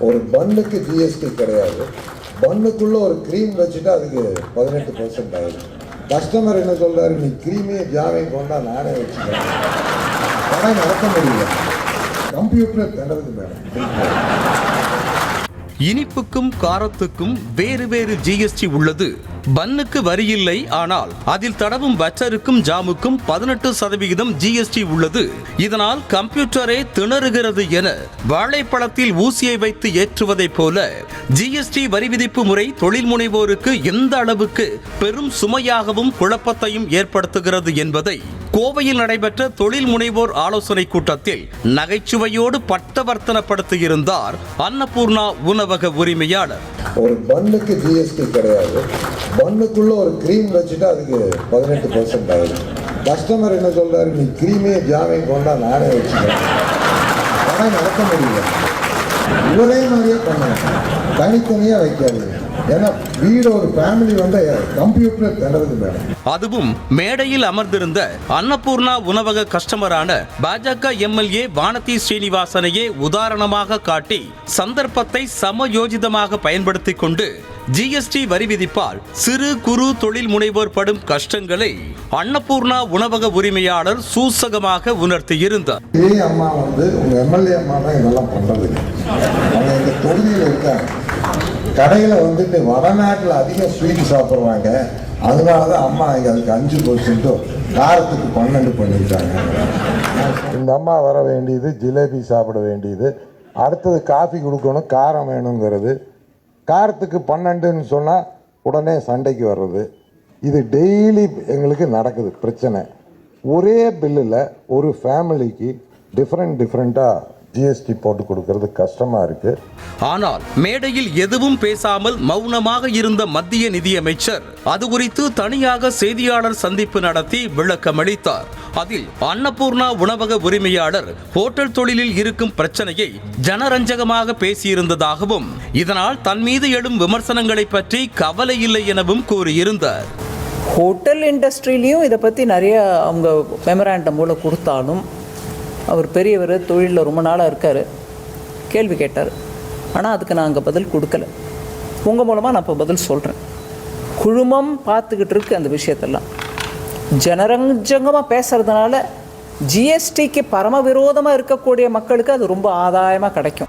ஒரு பன்னுக்கு ஜிஎஸ்டி கிடையாது. பன்னுக்குள்ளே ஒரு க்ரீம் வச்சுட்டு அதுக்கு 18% ஆயிடுச்சு. கஸ்டமர் என்ன சொல்கிறாரு, நீ க்ரீமையும் ஜாமையும் கொண்டா நானே வச்சுக்கிறேன், கடை நடத்த முடியல, கம்ப்யூட்டர் திணறுது மேடம். இனிப்புக்கும் காரத்துக்கும் வேறு வேறு ஜிஎஸ்டி உள்ளது. பன்னுக்கு வரி இல்லை, ஆனால் அதில் தடவும் பட்டருக்கும் ஜாமுக்கும் 18% ஜிஎஸ்டி உள்ளது. இதனால் கம்ப்யூட்டரே திணறுகிறது என வாழைப்பழத்தில் ஊசியை வைத்து ஏற்றுவதைப் போல ஜிஎஸ்டி வரி விதிப்பு முறை தொழில் முனைவோருக்கு எந்த அளவுக்கு பெரும் சுமையாகவும் குழப்பத்தையும் ஏற்படுத்துகிறது என்பதை கோவையில் நடைபெற்ற தொழில் முனைவோர் ஆலோசனை கூட்டத்தில் நகைச்சுவையோடு பட்டவர்த்தனப்படுத்தியிருந்தார் அன்னபூர்ணா உணவக உரிமையாளர். ஒரு பன்னுக்கு ஜிஎஸ்டி கிடையாது. பன்னுக்குள்ள ஒரு க்ரீம் வச்சுட்டு அதுக்கு 18% ஆயிடுச்சு. கஸ்டமர் என்ன சொல்றாரு, நீ க்ரீமையும் ஜாமையும் கொண்டா நானே வச்சுக்கிறேன், கடை நடத்த முடியல. ஒரே மாதிரியே பண்ணணும், தனித்தனியா வைக்காது. ஏன்னா வீடு ஒரு ஃபேமிலி வந்து கம்ப்யூட்டர் திணறுது மேடம். அதுவும் மேடையில் அமர்ந்திருந்த அன்னபூர்ணா உணவக கஸ்டமரான பாஜக எம்எல்ஏ வானதி ஸ்ரீனிவாசனையே உதாரணமாக காட்டி சந்தர்ப்பத்தை சமயோஜிதமாக பயன்படுத்திக் கொண்டு ஜிஎஸ்டி வரி விதிப்பால் சிறு குறு தொழில் முனைவோர் படும் கஷ்டங்களை அன்னபூர்ணா உணவக உரிமையாளர் சூசகமாக உணர்த்தியிருந்தார். இதே அம்மா வந்து உங்க எம்எல்ஏ அம்மா தான் இதெல்லாம் பண்றது. அவங்க இந்த தொகுதியில் இருக்காங்க. கடையில் வந்துட்டு வடநாட்டில் அதிக ஸ்வீட் சாப்பிட்றாங்க. அதனால தான் அம்மா இங்கே அதுக்கு 5% காரத்துக்கு 12 பண்ணிட்டாங்க. இந்த அம்மா வர வேண்டியது ஜிலேபி சாப்பிட வேண்டியது, அடுத்தது காஃபி கொடுக்கணும், காரம் வேணுங்கிறது. காரத்துக்கு 12ன்னு சொன்னால் உடனே சண்டைக்கு வர்றது. இது டெய்லி எங்களுக்கு நடக்குது பிரச்சனை. ஒரே பில்லில் ஒரு ஃபேமிலிக்கு டிஃப்ரெண்ட்டாக ஜிஎஸ்டி போட்டு கொடுக்கறது கஷ்டமா இருக்கு. ஆனால் மேடையில் எதுவும் பேசாமல் மௌனமாக இருந்த மத்திய நிதியமைச்சர் அது குறித்து தனியாக செய்தியாளர் சந்திப்பு நடத்தி விளக்கமளித்தார். அதில் அன்னபூர்ணா உணவக உரிமையாளர் ஹோட்டல் தொழிலில் இருக்கும் பிரச்சனையை ஜனரஞ்சகமாக பேசியிருந்ததாகவும் இதனால் தன் மீது எழும் விமர்சனங்களை பற்றி கவலை இல்லை எனவும் கூறியிருந்தார். ஹோட்டல் இண்டஸ்ட்ரியிலையும் இதை பற்றி நிறைய அவங்க மெமராண்டம் மூலம் கொடுத்தாலும் அவர் பெரியவர், தொழிலில் ரொம்ப நாளாக இருக்கார், கேள்வி கேட்டார். ஆனால் அதுக்கு நான் அங்கே பதில் கொடுக்கல. உங்கள் மூலமாக நான் இப்போ பதில் சொல்கிறேன். குழுமம் பார்த்துக்கிட்டு இருக்கு அந்த விஷயத்தெல்லாம். ஜனரஞ்சகமாக பேசுகிறதுனால ஜிஎஸ்டிக்கு பரம விரோதமாக இருக்கக்கூடிய மக்களுக்கு அது ரொம்ப ஆதாயமாக கிடைக்கும்.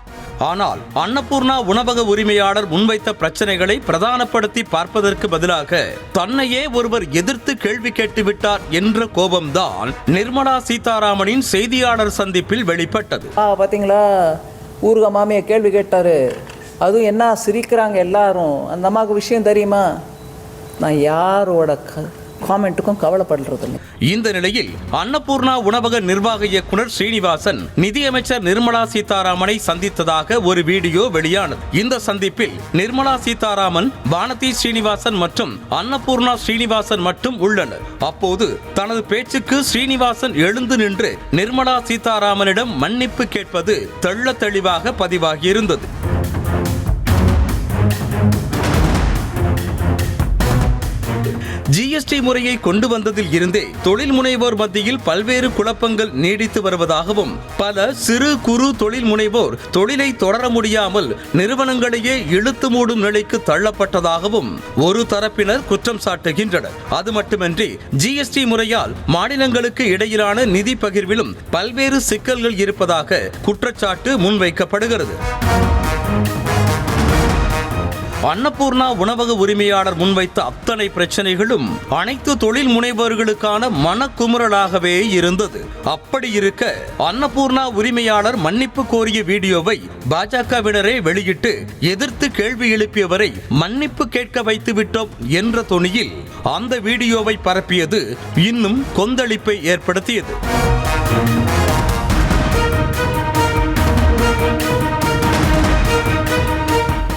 ஆனால் அன்னபூர்ணா உணவக உரிமையாளர் முன்வைத்த பிரச்சனைகளை பிரதானப்படுத்தி பார்ப்பதற்கு பதிலாக தன்னையே ஒருவர் எதிர்த்து கேள்வி கேட்டுவிட்டார் என்ற கோபம்தான் நிர்மலா சீதாராமனின் செய்தியாளர் சந்திப்பில் வெளிப்பட்டது. பார்த்தீங்களா, ஊருக மாமியை கேள்வி கேட்டாரு, அதுவும் என்ன சிரிக்கிறாங்க எல்லாரும். அந்த அம்மாவுக்கு விஷயம் தெரியுமா? நான் யாரோட காமெண்ட்டுக்கும் கவலைப்படுறது இல்லை. இந்த நிலையில் அன்னபூர்ணா உணவக நிர்வாக இயக்குனர் ஸ்ரீனிவாசன் நிதியமைச்சர் நிர்மலா சீதாராமனை சந்தித்ததாக ஒரு வீடியோ வெளியானது. இந்த சந்திப்பில் நிர்மலா சீதாராமன், வானதி ஸ்ரீனிவாசன் மற்றும் அன்னபூர்ணா ஸ்ரீனிவாசன் மட்டும் உள்ளனர். அப்போது தனது பேச்சுக்கு ஸ்ரீனிவாசன் எழுந்து நின்று நிர்மலா சீதாராமனிடம் மன்னிப்பு கேட்பது தெள்ள தெளிவாக பதிவாகியிருந்தது. ஜிஎஸ்டி முறையை கொண்டு வந்ததில் இருந்தே தொழில் முனைவோர் மத்தியில் பல்வேறு குழப்பங்கள் நீடித்து வருவதாகவும் பல சிறு குறு தொழில் முனைவோர் தொழிலை தொடர முடியாமல் நிறுவனங்களையே இழுத்து மூடும் நிலைக்கு தள்ளப்பட்டதாகவும் ஒரு தரப்பினர் குற்றம் சாட்டுகின்றனர். அது மட்டுமின்றி ஜிஎஸ்டி முறையால் மாநிலங்களுக்கு இடையிலான நிதி பகிர்விலும் பல்வேறு சிக்கல்கள் இருப்பதாக குற்றச்சாட்டு முன்வைக்கப்படுகிறது. அன்னபூர்ணா உணவக உரிமையாளர் முன்வைத்த அத்தனை பிரச்சனைகளும் அனைத்து தொழில் முனைவோர்களுக்கான மனக்குமுறலாகவே இருந்தது. அப்படி இருக்க அன்னபூர்ணா உரிமையாளர் மன்னிப்பு கோரிய வீடியோவை பாஜகவினரே வெளியிட்டு எதிர்த்து கேள்வி எழுப்பியவரை மன்னிப்பு கேட்க வைத்து விட்டோம் என்ற தொனியில் அந்த வீடியோவை பரப்பியது இன்னும் கொந்தளிப்பை ஏற்படுத்தியது.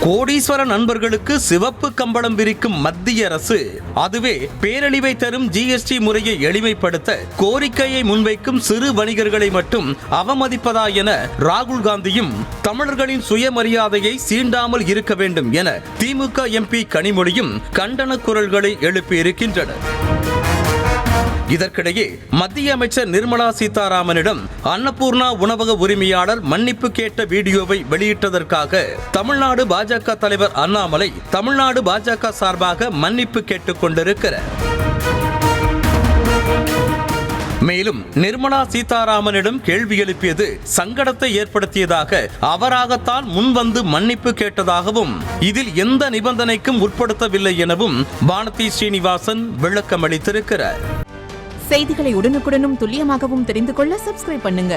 கோடீஸ்வர நண்பர்களுக்கு சிவப்பு கம்பளம் விரிக்கும் மத்திய அரசு, அதுவே பேரழிவை தரும் ஜிஎஸ்டி முறையை எளிமைப்படுத்த கோரிக்கையை முன்வைக்கும் சிறு வணிகர்களை மட்டும் அவமதிப்பதா என ராகுல் காந்தியும் தமிழர்களின் சுயமரியாதையை சீண்டாமல் இருக்க வேண்டும் என திமுக எம்பி கனிமொழியும் கண்டன குரல்களை எழுப்பியிருக்கின்றனர். இதற்கிடையே மத்திய அமைச்சர் நிர்மலா சீதாராமனிடம் அன்னபூர்ணா உணவக உரிமையாளர் மன்னிப்பு கேட்ட வீடியோவை வெளியிட்டதற்காக தமிழ்நாடு பாஜக தலைவர் அண்ணாமலை தமிழ்நாடு பாஜக சார்பாக மன்னிப்பு கேட்டுக் கொண்டிருக்கிறார். மேலும் நிர்மலா சீதாராமனிடம் கேள்வி எழுப்பியது சங்கடத்தை ஏற்படுத்தியதாக அவராகத்தான் முன்வந்து மன்னிப்பு கேட்டதாகவும் இதில் எந்த நிபந்தனைக்கும் உட்படுத்தவில்லை எனவும் வானதி ஸ்ரீனிவாசன் விளக்கம் அளித்திருக்கிறார். செய்திகளை உடனுக்குடனும் துல்லியமாகவும் தெரிந்து கொள்ள சப்ஸ்கிரைப் பண்ணுங்க.